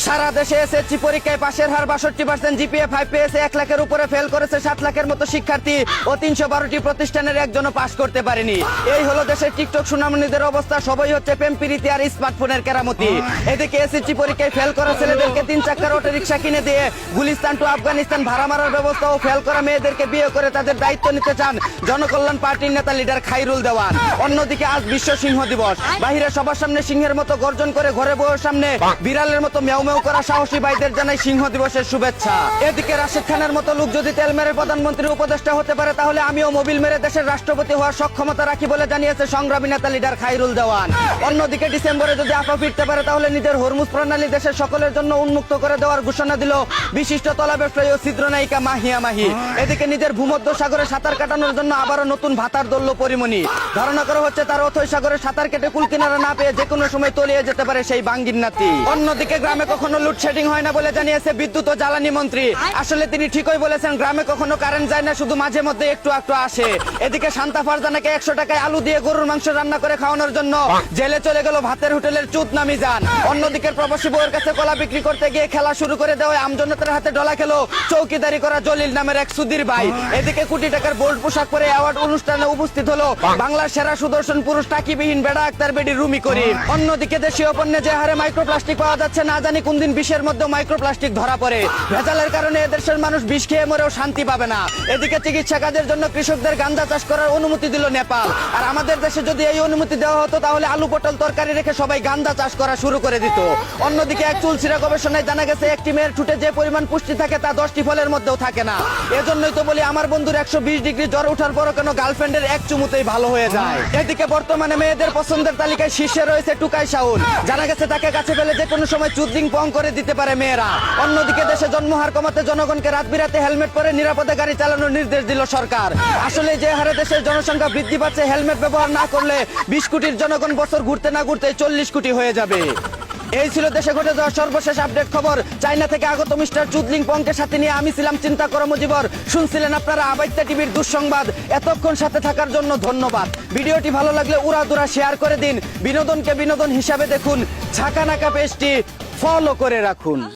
সারা দেশে এসএসসি পরীক্ষায় পাশের হার ৬২%, জিপিএ 5 পেয়েছে ১ লাখের উপরে, ফেল করেছে ৭ লাখের মতো শিক্ষার্থী ও ৩১২টি প্রতিষ্ঠানের একজনও পাশ করতে পারেনি। এই হলো দেশের টিকটক সুনামনীদের অবস্থা। সবই হচ্ছে প্রেম প্রীতি আর স্মার্টফোনের কেরামতি। এদিকে এসএসসি পরীক্ষায় ফেল করা ছেলেদেরকে ৩ চাকার অটো রিক্সা কিনে দিয়ে গুলিস্তান টু আফগানিস্তান ভাড়া মারার ব্যবস্থা ও ফেল করা মেয়েদেরকে বিয়ে করে তাদের দায়িত্ব নিতে চান জনকল্যাণ পার্টির নেতা লিডার খাইরুল দেওয়ান। অন্যদিকে আজ বিশ্ব সিংহ দিবস। বাহিরে সবার সামনে সিংহের মতো গর্জন করে, ঘরে বউয়ের সামনে বিড়ালের মতো মেউ মেউ করা সাহসী ভাইদের জানাই সিংহ দিবসের শুভেচ্ছা। এদিকে রাশেদ খানের মতো লোক যদি তেল মেরে প্রধানমন্ত্রীর উপদেষ্টা হতে পারে, তাহলে আমিও মোবিল মেরে দেশের রাষ্ট্রপতি হওয়ার সক্ষমতা রাখি বলে জানিয়েছে সংগ্রামী নেতা লিডার খাইরুল দেওয়ান। অন্যদিকে ডিসেম্বরে যদি আফা ফিরতে পারে, তাহলে নিজের হরমুজ প্রণালী দেশের সকলের জন্য উন্মুক্ত করে দেওয়ার ঘোষণা দিল বিশিষ্ট তলা ব্যবসায়ী ও চিত্রনায়িকা মাহিয়া মাহি। এদিকে নিজের ভূমধ্য সাগরে সাঁতার কাটানোর জন্য আবারও নতুন ভাতার দলল পরিমণি। ধারণা করা হচ্ছে তার অথৈ সাগরে সাঁতার কেটে কুল কিনারা না পেয়ে যে কোনো সময় তলিয়ে যেতে পারে সেই বাঙ্গির নাতি। অন্যদিকে গ্রামে কখনো লোডশেডিং হয় না বলে জানিয়েছে বিদ্যুৎ ও জ্বালানি মন্ত্রী। আসলে তিনি ঠিকই বলেছেন, গ্রামে কখনো কারেন্ট যায় না, শুধু মাঝে মধ্যে একটু একটু আসে। এদিকে শান্তা ফারজানাকে ১০০ টাকায় আলু দিয়ে গরুর মাংস রান্না করে খাওয়ানোর জন্য জেলে চলে গেল ভাতের হোটেলের চুত নামি যান। অন্যদিকে প্রবাসী বউয়ের কাছে কলা বিক্রি করতে গিয়ে খেলা শুরু করে দেওয়ায় আমজনতার হাতে ডলা খেলো চৌকিদারি করা জলিল নামের এক সুধীর ভাই। এদিকে কোটি টাকার বোল্ড পোশাক পরে অ্যাওয়ার্ড অনুষ্ঠানে উপস্থিত হলো বাংলার সেরা সুদর্শন পুরুষ টাকিবিহীন বেড়া আক্তার বেডি রুমি করিম। অন্যদিকে দেশীয় পণ্যে যে হারে মাইক্রোপ্লাস্টিক পাওয়া যাচ্ছে, না জানি কোন দিন বিষের মধ্যে মাইক্রোপ্লাস্টিক ধরা পড়ে। ভেজালের কারণে এদেশের মানুষ বিষ খেয়ে মরেও শান্তি পাবে না। এদিকে চিকিৎসা কাজের জন্য কৃষকদের গাঁজা চাষ করার অনুমতি দিল নেপাল। আর আমাদের দেশে যদি এই অনুমতি দেওয়া হতো, তাহলে আলু পটল তরকারি রেখে সবাই গাঁজা চাষ করা শুরু করে দিত। অন্যদিকে এক চুলচিরা গবেষণায় জানা গেছে, একটি মেয়ের ঠুটে যে পরিমাণ পুষ্টি থাকে তা 10টি ফলের মধ্যেও থাকে না। এজন্যই তো বলি, আমার বন্ধুর 120 ডিগ্রি জ্বর ওঠার পরও কেন গার্লফ্রেন্ডের এক চুমুতেই ভালো হয়ে যায়। এদিকে বর্তমানে মেয়েদের পছন্দের তালিকায় শীর্ষে রয়েছে টুকাই শাওন। জানা গেছে তাকে কাছে পেলে যে কোনো সময় চুদলিং পং করে দিতে পারে মেয়েরা। অন্যদিকে দেশে জন্মহার কমাতে জনগণকে রাত বিরাতে হেলমেট পরে নিরাপদে গাড়ি চালানোর নির্দেশ দিল সরকার। আসলে যে হারে দেশের জনসংখ্যা বৃদ্ধি পাচ্ছে, হেলমেট ব্যবহার না করলে 20 কোটির জনগণ বছর ঘুরতে না ঘুরতে 40 কোটি হয়ে যাবে। এই ছিল দেশে ঘটে যাওয়া সর্বশেষ আপডেট খবর। চায়না থেকে আগত মিস্টার চুদলিং পংকে সাথে নিয়ে আমি ছিলাম চিন্তা কর্মজীবর। শুনছিলেন আপনারা আবাইত্যা টিভির দুঃসংবাদ। এতক্ষণ সাথে থাকার জন্য ধন্যবাদ। ভিডিওটি ভালো লাগলে উড়াদুরা শেয়ার করে দিন। বিনোদনকে বিনোদন হিসাবে দেখুন। ঝাঁকা নাকা পেজটি ফলো করে রাখুন।